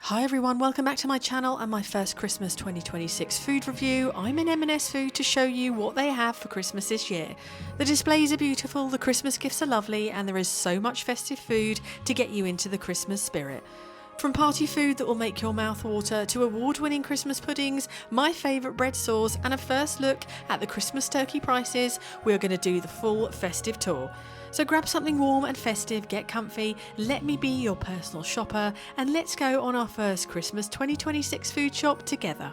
Hi everyone, welcome back to my channel and my first Christmas 2026 food review. I'm in M&S Food to show you what they have for Christmas this year. The displays are beautiful, the Christmas gifts are lovely, and there is so much festive food to get you into the Christmas spirit. From party food that will make your mouth water to award-winning Christmas puddings, my favourite bread sauce, and a first look at the Christmas turkey prices, we are going to do the full festive tour. So grab something warm and festive, get comfy, let me be your personal shopper, and let's go on our first Christmas 2026 food shop together.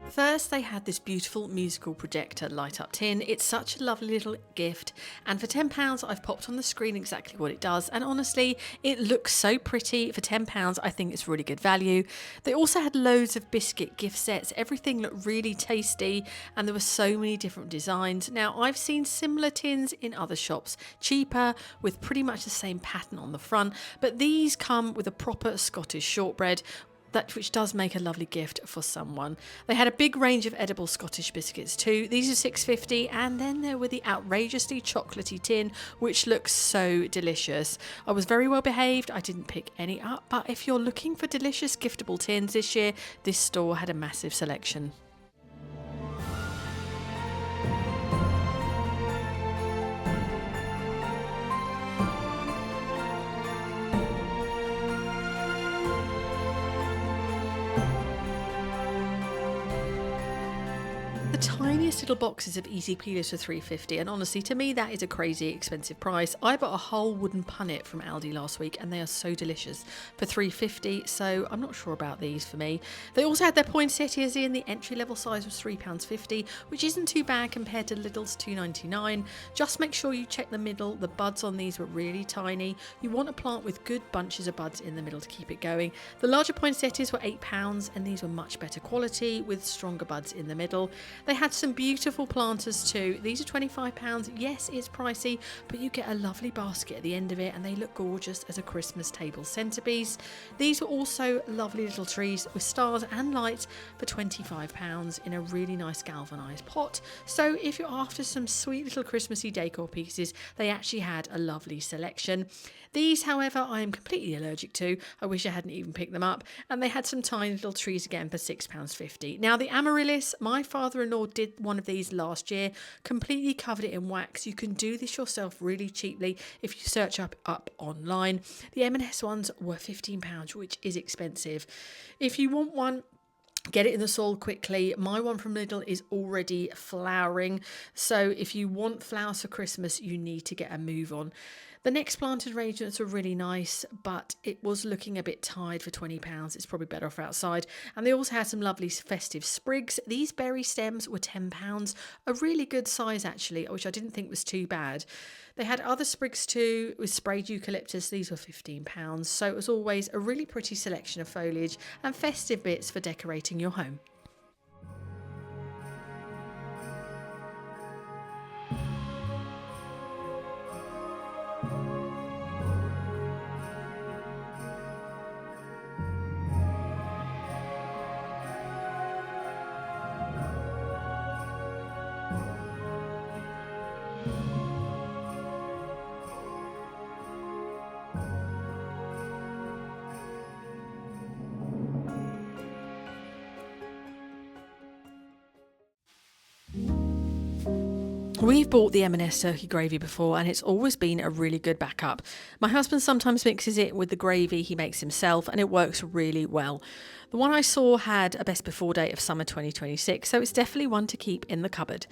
First, they had this beautiful musical projector light up tin. It's such a lovely little gift, and for £10 I've popped on the screen exactly what it does, and honestly it looks so pretty. For £10 I think it's really good value. They also had loads of biscuit gift sets, everything looked really tasty, and there were so many different designs. Now I've seen similar tins in other shops, cheaper, with pretty much the same pattern on the front, but these come with a proper Scottish shortbread, which does make a lovely gift for someone. They had a big range of edible Scottish biscuits too. These are £6.50, and then there were the outrageously chocolatey tin, which looks so delicious. I was very well behaved, I didn't pick any up, but if you're looking for delicious giftable tins this year, this store had a massive selection. The tiniest little boxes of easy peelers for £3.50, and honestly to me that is a crazy expensive price. I bought a whole wooden punnet from Aldi last week and they are so delicious for £3.50, so I'm not sure about these for me. They also had their poinsettias in. The entry level size was £3.50, which isn't too bad compared to Lidl's £2.99. Just make sure you check the middle. The buds on these were really tiny. You want a plant with good bunches of buds in the middle to keep it going. The larger poinsettias were £8, and these were much better quality with stronger buds in the middle. They had some beautiful planters too. These are £25. Yes, it's pricey, but you get a lovely basket at the end of it, and they look gorgeous as a Christmas table centerpiece. These were also lovely little trees with stars and lights for £25 in a really nice galvanised pot. So if you're after some sweet little Christmassy decor pieces, they actually had a lovely selection. These, however, I am completely allergic to. I wish I hadn't even picked them up. And they had some tiny little trees again for £6.50. Now the amaryllis, my father-in-law did one of these last year, completely covered it in wax. You can do this yourself really cheaply if you search up online. The M&S ones were £15, which is expensive. If you want one, get it in the soil quickly. My one from Lidl is already flowering, so if you want flowers for Christmas, you need to get a move on. The next planted arrangements were really nice, but it was looking a bit tired for £20. It's probably better off outside. And they also had some lovely festive sprigs. These berry stems were £10, a really good size actually, which I didn't think was too bad. They had other sprigs too with sprayed eucalyptus. These were £15. So it was always a really pretty selection of foliage and festive bits for decorating your home. We've bought the M&S turkey gravy before, and it's always been a really good backup. My husband sometimes mixes it with the gravy he makes himself, and it works really well. The one I saw had a best before date of summer 2026, so it's definitely one to keep in the cupboard.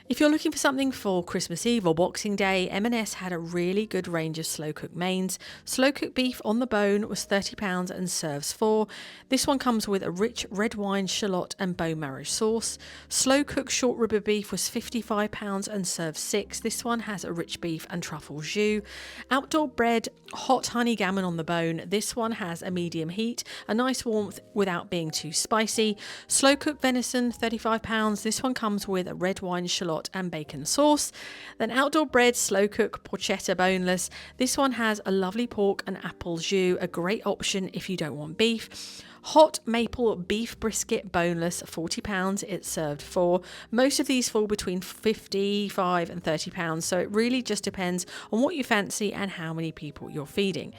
If you're looking for something for Christmas Eve or Boxing Day, M&S had a really good range of slow cooked mains. Slow cooked beef on the bone was £30 and serves 4. This one comes with a rich red wine, shallot and bone marrow sauce. Slow cooked short rib of beef was £55 and serves 6. This one has a rich beef and truffle jus. Outdoor bread, hot honey gammon on the bone. This one has a medium heat, a nice warmth without being too spicy. Slow cooked venison, £35. This one comes with a red wine, shallot and bacon sauce. Then outdoor bread, slow cook porchetta boneless. This one has a lovely pork and apple jus, a great option if you don't want beef. Hot maple beef brisket boneless, £40. It's served 4. Most of these fall between £55 and £30, so it really just depends on what you fancy and how many people you're feeding.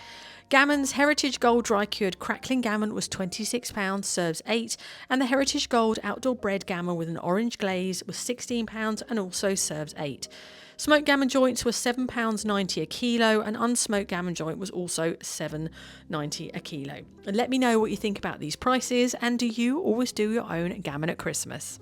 Gammon's Heritage Gold dry cured crackling gammon was £26, serves 8, and the Heritage Gold outdoor bread gammon with an orange glaze was £16 and also serves 8. Smoked gammon joints were £7.90 a kilo, and unsmoked gammon joint was also £7.90 a kilo. And let me know what you think about these prices, and do you always do your own gammon at Christmas?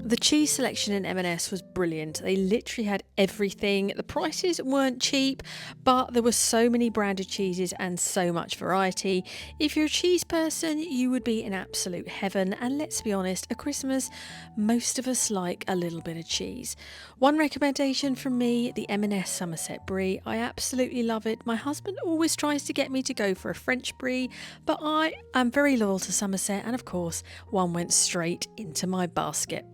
The cheese selection in M&S was brilliant. They literally had everything. The prices weren't cheap, but there were so many branded cheeses and so much variety. If you're a cheese person, you would be in absolute heaven. And let's be honest, at Christmas, most of us like a little bit of cheese. One recommendation from me, the M&S Somerset Brie. I absolutely love it. My husband always tries to get me to go for a French Brie, but I am very loyal to Somerset, and of course, one went straight into my basket.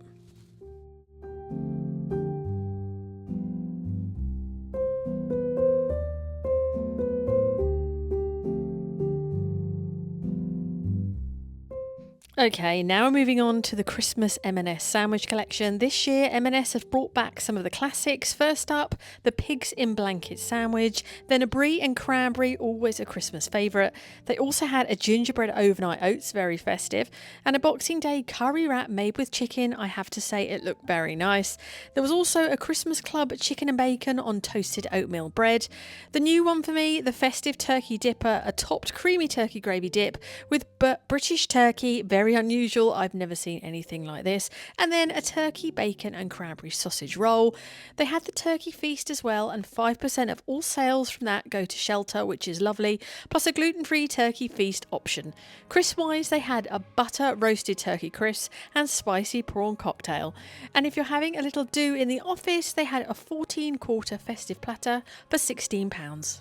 Okay, now we're moving on to the Christmas M&S sandwich collection. This year, M&S have brought back some of the classics. First up, the pigs in blanket sandwich, then a brie and cranberry, always a Christmas favourite. They also had a gingerbread overnight oats, very festive, and a Boxing Day curry wrap made with chicken. I have to say it looked very nice. There was also a Christmas Club chicken and bacon on toasted oatmeal bread. The new one for me, the festive turkey dipper, a topped creamy turkey gravy dip with British turkey, very unusual. I've never seen anything like this. And then a turkey, bacon and cranberry sausage roll. They had the turkey feast as well, and 5% of all sales from that go to shelter, which is lovely, plus a gluten-free turkey feast option. Crisp-wise, they had a butter roasted turkey crisps and spicy prawn cocktail. And if you're having a little do in the office, they had a 14-quarter festive platter for £16.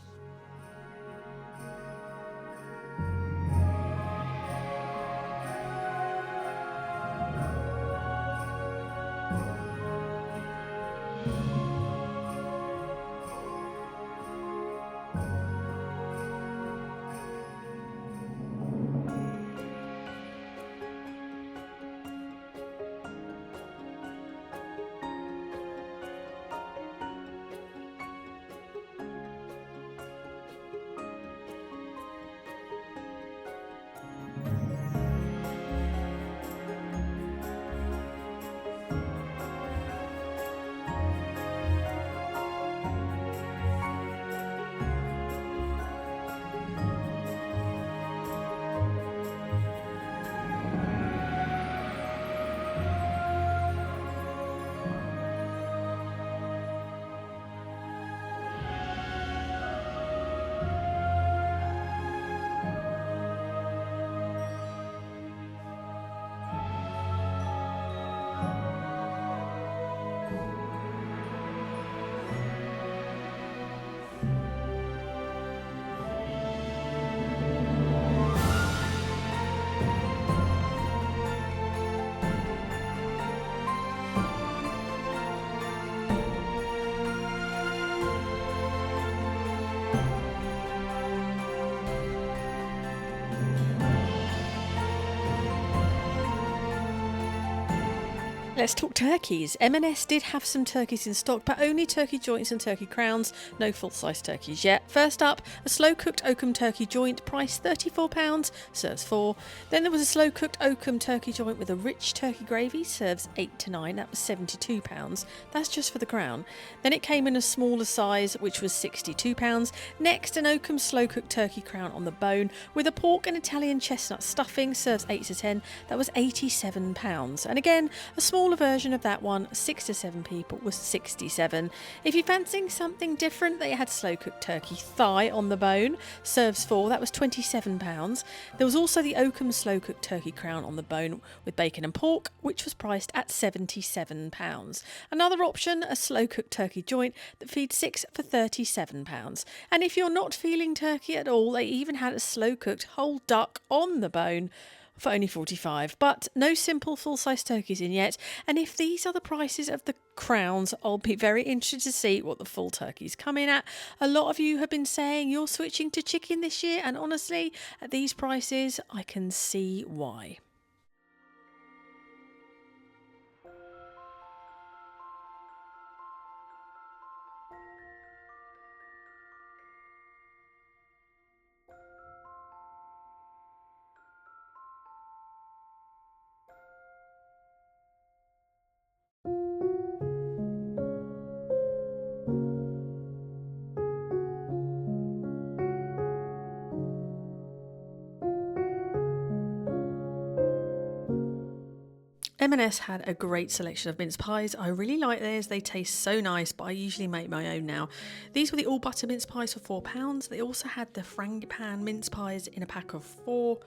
Let's talk turkeys. M&S did have some turkeys in stock, but only turkey joints and turkey crowns, no full-size turkeys yet. First up, a slow-cooked Oakham turkey joint, priced £34, serves 4. Then there was a slow-cooked Oakham turkey joint with a rich turkey gravy, serves 8 to 9, that was £72. That's just for the crown. Then it came in a smaller size, which was £62. Next, an Oakham slow-cooked turkey crown on the bone with a pork and Italian chestnut stuffing, serves 8 to 10, that was £87. And again, a smaller version of that one, 6 to 7 people, was 67. If you're fancying something different, they had slow cooked turkey thigh on the bone, serves 4, that was £27. There was also the Oakham slow cooked turkey crown on the bone with bacon and pork, which was priced at £77. Another option, a slow cooked turkey joint that feeds 6 for £37. And if you're not feeling turkey at all, they even had a slow cooked whole duck on the bone for only 45, but no simple full-size turkeys in yet. And if these are the prices of the crowns, I'll be very interested to see what the full turkeys come in at. A lot of you have been saying you're switching to chicken this year, and honestly, at these prices, I can see why. M&S had a great selection of mince pies. I really like theirs. They taste so nice, but I usually make my own now. These were the all butter mince pies for £4. They also had the frangipan mince pies in a pack of 4.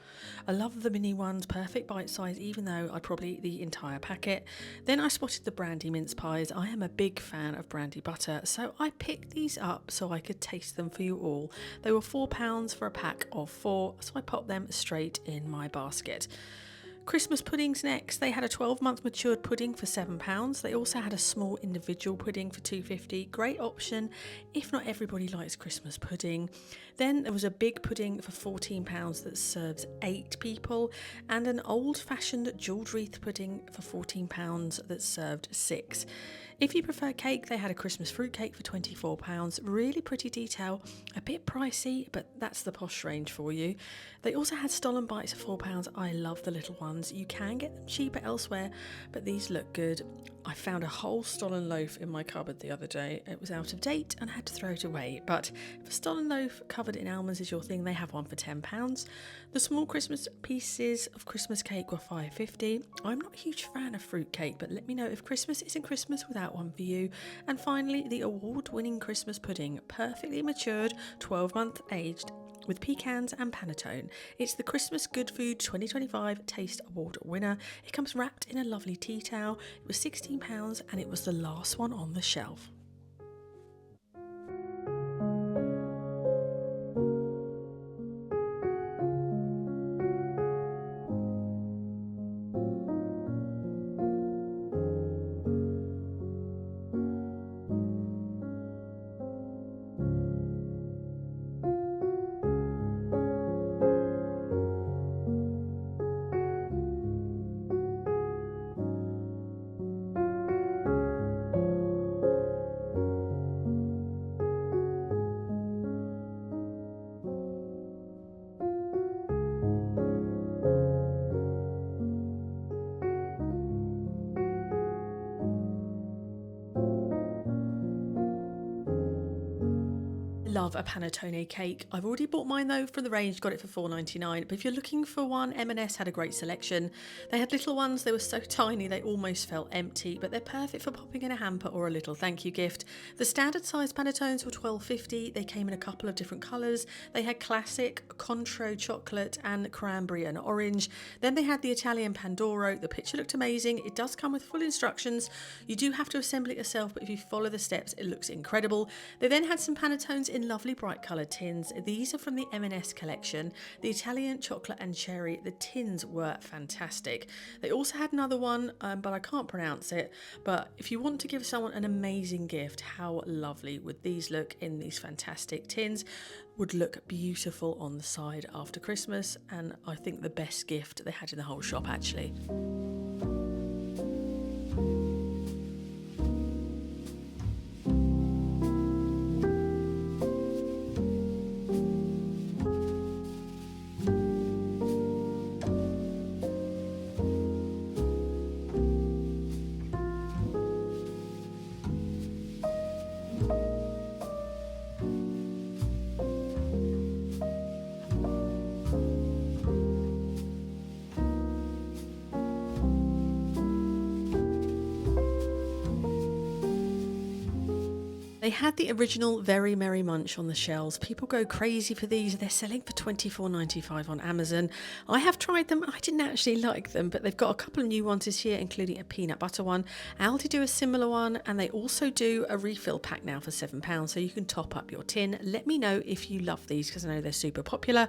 I love the mini ones, perfect bite size, even though I'd probably eat the entire packet. Then I spotted the brandy mince pies. I am a big fan of brandy butter, so I picked these up so I could taste them for you all. They were £4 for a pack of 4, so I popped them straight in my basket. Christmas puddings next. They had a 12-month matured pudding for £7. They also had a small individual pudding for £2.50. Great option if not everybody likes Christmas pudding. Then there was a big pudding for £14 that serves 8 people, and an old-fashioned jewelled wreath pudding for £14 that served 6. If you prefer cake, they had a Christmas fruit cake for £24. Really pretty detail, a bit pricey, but that's the posh range for you. They also had stollen bites for £4. I love the little ones. You can get them cheaper elsewhere, but these look good. I found a whole stollen loaf in my cupboard the other day. It was out of date and I had to throw it away. But if a stollen loaf covered in almonds is your thing, they have one for £10. The small Christmas pieces of Christmas cake were £5.50. I'm not a huge fan of fruit cake, but let me know if Christmas isn't Christmas without one for you. And finally, the award-winning Christmas pudding, perfectly matured, 12-month aged, with pecans and panettone. It's the Christmas Good Food 2025 Taste Award winner. It comes wrapped in a lovely tea towel. It was £16 and it was the last one on the shelf. Love a panettone cake. I've already bought mine though from the range, got it for $4.99. But if you're looking for one, M&S had a great selection. They had little ones, they were so tiny they almost felt empty, but they're perfect for popping in a hamper or a little thank you gift. The standard size panettones were $12.50. They came in a couple of different colours. They had classic, contro chocolate and cranberry and orange. Then they had the Italian Pandoro. The picture looked amazing. It does come with full instructions. You do have to assemble it yourself, but if you follow the steps, it looks incredible. They then had some panettones in lovely bright coloured tins. These are from the M&S collection. The Italian chocolate and cherry. The tins were fantastic. They also had another one, but I can't pronounce it. But if you want to give someone an amazing gift, how lovely would these look in these fantastic tins? Would look beautiful on the side after Christmas, and I think the best gift they had in the whole shop actually. They had the original Very Merry Munch on the shelves. People go crazy for these. They're selling for $24.95 on Amazon. I have tried them. I didn't actually like them, but they've got a couple of new ones this year, including a peanut butter one. Aldi do a similar one, and they also do a refill pack now for £7, so you can top up your tin. Let me know if you love these, because I know they're super popular.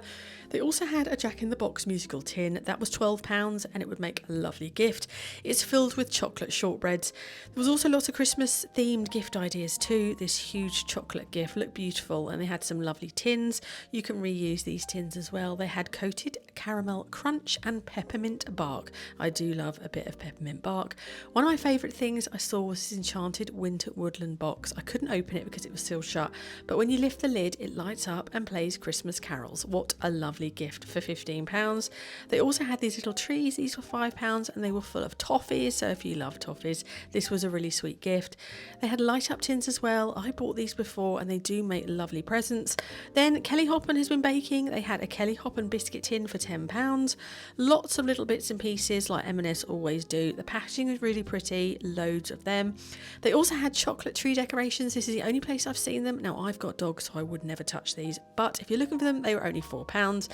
They also had a Jack in the Box musical tin. That was £12, and it would make a lovely gift. It's filled with chocolate shortbreads. There was also lots of Christmas themed gift ideas too. This huge chocolate gift looked beautiful, and they had some lovely tins. You can reuse these tins as well. They had coated caramel crunch and peppermint bark. I do love a bit of peppermint bark. One of my favourite things I saw was this enchanted winter woodland box. I couldn't open it because it was still shut, but when you lift the lid it lights up and plays Christmas carols. What a lovely gift for £15. They also had these little trees. These were £5 and they were full of toffees, so if you love toffees, this was a really sweet gift. They had light up tins as well. I bought these before and they do make lovely presents. Then Kelly Hoppen has been baking. They had a Kelly Hoppen biscuit tin for £10. Lots of little bits and pieces like M&S always do. The packaging is really pretty, loads of them. They also had chocolate tree decorations. This is the only place I've seen them. Now I've got dogs, so I would never touch these, but if you're looking for them, they were only £4.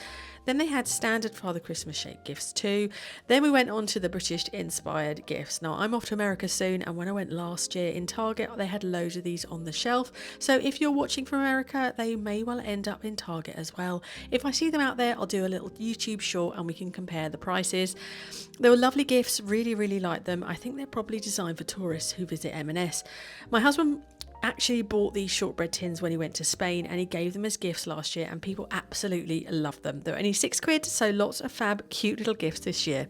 Then they had standard Father Christmas shaped gifts too. Then we went on to the British inspired gifts. Now I'm off to America soon, and when I went last year in Target, they had loads of these on the shelf. So if you're watching from America, they may well end up in Target as well. If I see them out there, I'll do a little YouTube short and we can compare the prices. They were lovely gifts, really liked them. I think they're probably designed for tourists who visit M&S. My husband actually bought these shortbread tins when he went to Spain, and he gave them as gifts last year and people absolutely loved them. They're only £6, so lots of fab, cute little gifts this year.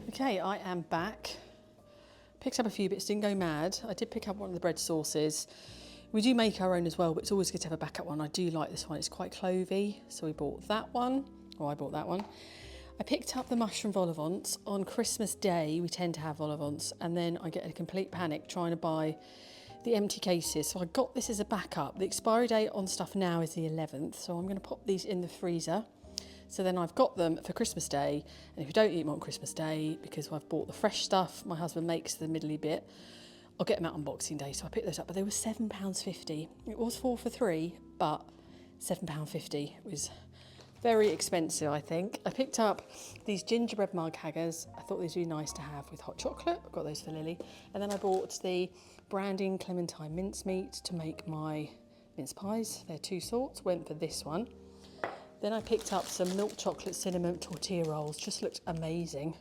Okay, I am back. Picked up a few bits, didn't go mad. I did pick up one of the bread sauces. We do make our own as well, but it's always good to have a backup one. I do like this one, it's quite clovey, so we bought that one, or I bought that one. I picked up the mushroom vol au vents. On Christmas Day, we tend to have vol au vents, and then I get a complete panic trying to buy the empty cases. So I got this as a backup. The expiry date on stuff now is the 11th, so I'm gonna pop these in the freezer. So then I've got them for Christmas Day, and if you don't eat them on Christmas Day, because I've bought the fresh stuff, my husband makes the middly bit, I'll get them out on Boxing Day. So I picked those up, but they were £7.50. It was 4 for 3, but £7.50 was very expensive, I think. I picked up these gingerbread mug hangers. I thought these would be nice to have with hot chocolate. I've got those for Lily. And then I bought the Branding Clementine mincemeat to make my mince pies. They're two sorts, went for this one. Then I picked up some milk chocolate cinnamon tortilla rolls, just looked amazing.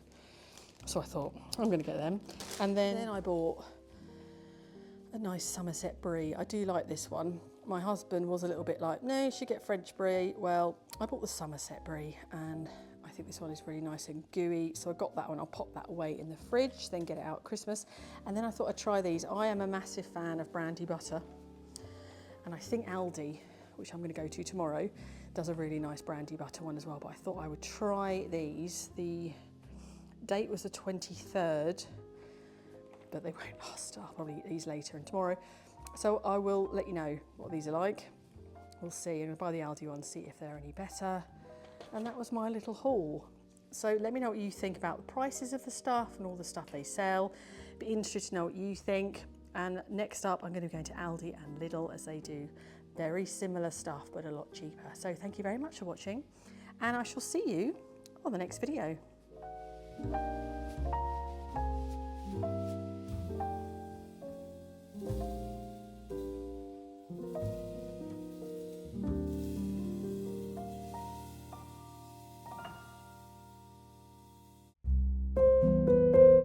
So I thought, I'm gonna get them. And then I bought a nice Somerset brie. I do like this one. My husband was a little bit like, no, you should get French brie. Well, I bought the Somerset brie, and I think this one is really nice and gooey. So I got that one, I'll pop that away in the fridge, then get it out at Christmas. And then I thought I'd try these. I am a massive fan of brandy butter. And I think Aldi, which I'm gonna go to tomorrow, does a really nice brandy butter one as well, but I thought I would try these. The date was the 23rd, but they won't last. I'll probably eat these later and tomorrow. So I will let you know what these are like. We'll see. I'm gonna buy the Aldi ones, see if they're any better. And that was my little haul. So let me know what you think about the prices of the stuff and all the stuff they sell. Be interested to know what you think. And next up, I'm going to be going to Aldi and Lidl, as they do very similar stuff, but a lot cheaper. So thank you very much for watching, and I shall see you on the next video.